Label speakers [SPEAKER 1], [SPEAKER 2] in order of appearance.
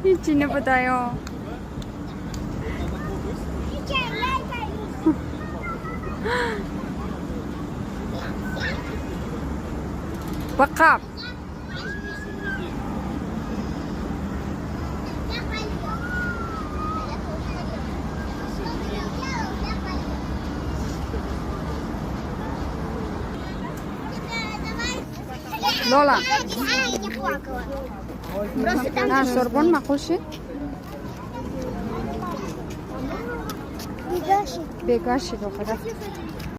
[SPEAKER 1] Hindi na pa tayo. Bakap. Lola.
[SPEAKER 2] Я не плакала. Просто там
[SPEAKER 1] А, сорбон макуши?
[SPEAKER 2] бегаши.
[SPEAKER 1] Бегаши, добре.